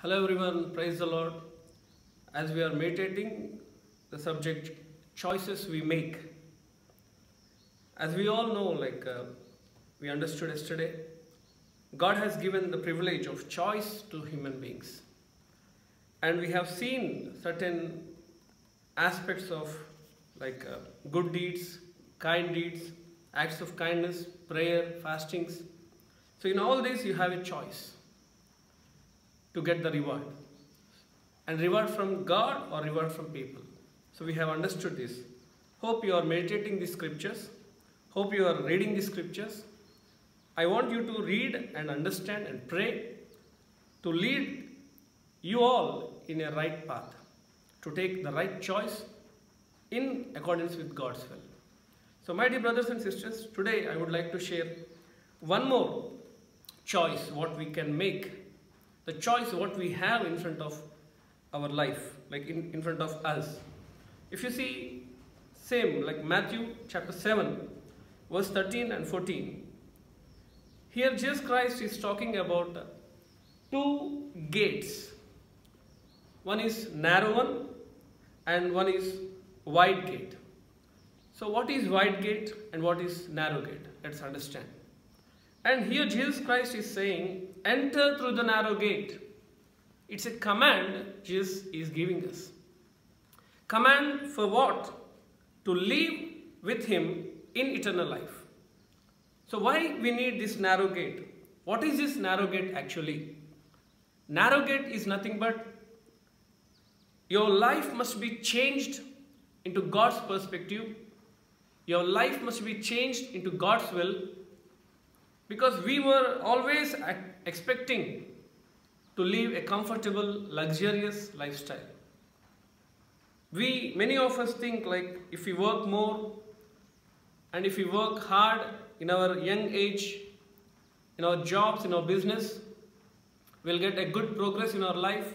Hello everyone, praise the Lord. As we are meditating the subject choices we make. As we all know, we understood yesterday, God has given the privilege of choice to human beings. And we have seen certain aspects of good deeds, kind deeds, acts of kindness, prayer, fastings. So in all this you have a choice to get the reward, and reward from God or reward from people. So we have understood this. Hope you are meditating the scriptures. Hope you are reading the scriptures. I want you to read and understand and pray to lead you all in a right path, to take the right choice in accordance with God's will. So my dear brothers and sisters, today I would like to share one more choice what we can make. The choice what we have in front of our life, in front of us. If you see, same like Matthew chapter 7, verse 13 and 14. Here Jesus Christ is talking about two gates. One is narrow one and one is wide gate. So what is wide gate and what is narrow gate? Let's understand. And here Jesus Christ is saying, enter through the narrow gate. It's a command Jesus is giving us. Command for what? To live with Him in eternal life. So why we need this narrow gate? What is this narrow gate actually? Narrow gate is nothing but your life must be changed into God's perspective. Your life must be changed into God's will. Because we were always expecting to live a comfortable, luxurious lifestyle. Many of us think if we work more and if we work hard in our young age, in our jobs, in our business, we'll get a good progress in our life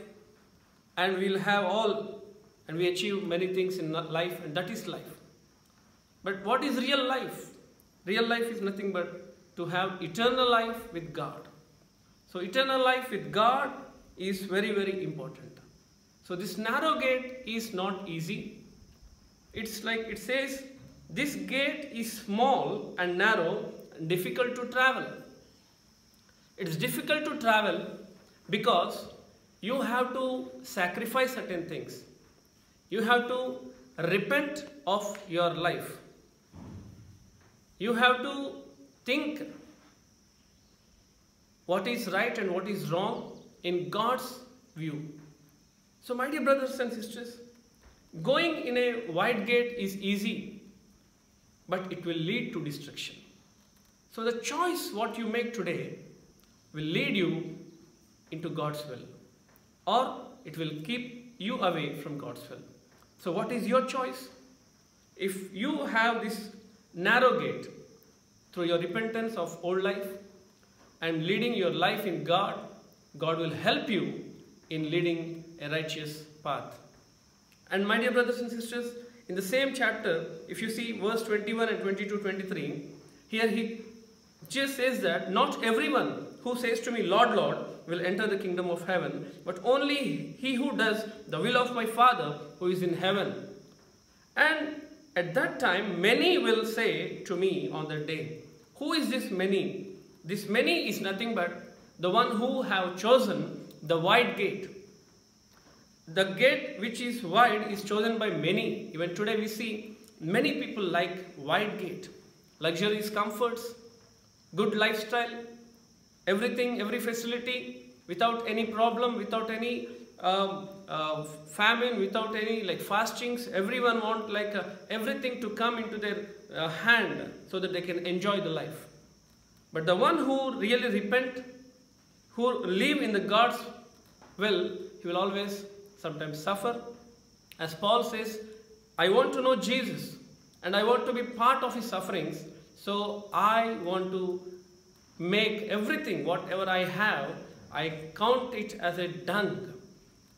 and we'll have all and we achieve many things in life, and that is life. But what is real life? Real life is nothing but to have eternal life with God. So eternal life with God is very, very important. So this narrow gate is not easy. It's like it says, this gate is small and narrow and difficult to travel. It's difficult to travel because you have to sacrifice certain things. You have to repent of your life. You have to think what is right and what is wrong in God's view. So my dear brothers and sisters, going in a wide gate is easy, but it will lead to destruction. So the choice what you make today will lead you into God's will, or it will keep you away from God's will. So what is your choice? If you have this narrow gate, through your repentance of old life and leading your life in God, God will help you in leading a righteous path. And my dear brothers and sisters, in the same chapter, if you see verse 21 and 22-23, here Jesus says that not everyone who says to me, Lord, Lord, will enter the kingdom of heaven, but only he who does the will of my Father who is in heaven. And at that time, many will say to me on that day, who is this many? This many is nothing but the one who have chosen the wide gate. The gate which is wide is chosen by many. Even today we see many people like wide gate. Luxurious comforts, good lifestyle, everything, every facility, without any problem, without any famine, without any fastings. Everyone want everything to come into their hand so that they can enjoy the life. But the one who really repent, who live in the God's will, he will always sometimes suffer. As Paul says, I want to know Jesus and I want to be part of his sufferings. So I want to make everything, whatever I have, I count it as a dung.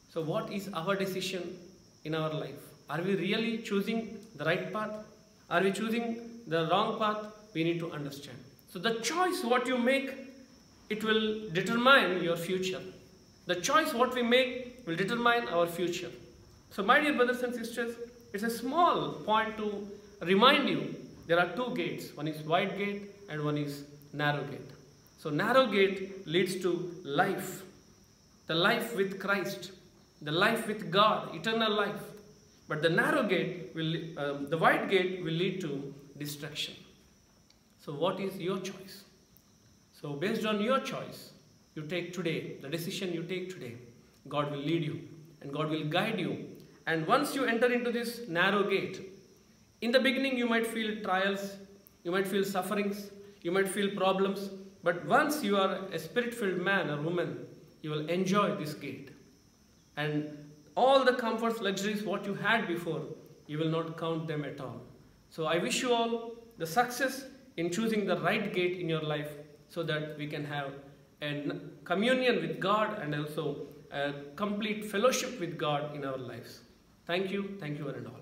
So what is our decision in our life? Are we really choosing the right path? Are we choosing the wrong path? We need to understand. So the choice what you make, it will determine your future. The choice what we make will determine our future. So my dear brothers and sisters, it's a small point to remind you there are two gates. One is wide gate and one is narrow gate. So narrow gate leads to life, the life with Christ, the life with God, eternal life. But the narrow gate the wide gate will lead to destruction. So what is your choice? So based on your choice, you take today, the decision you take today, God will lead you and God will guide you. And once you enter into this narrow gate, in the beginning you might feel trials, you might feel sufferings, you might feel problems, but once you are a spirit-filled man or woman, you will enjoy this gate. And all the comforts, luxuries, what you had before, you will not count them at all. So I wish you all the success in choosing the right gate in your life so that we can have a communion with God and also a complete fellowship with God in our lives. Thank you one and all.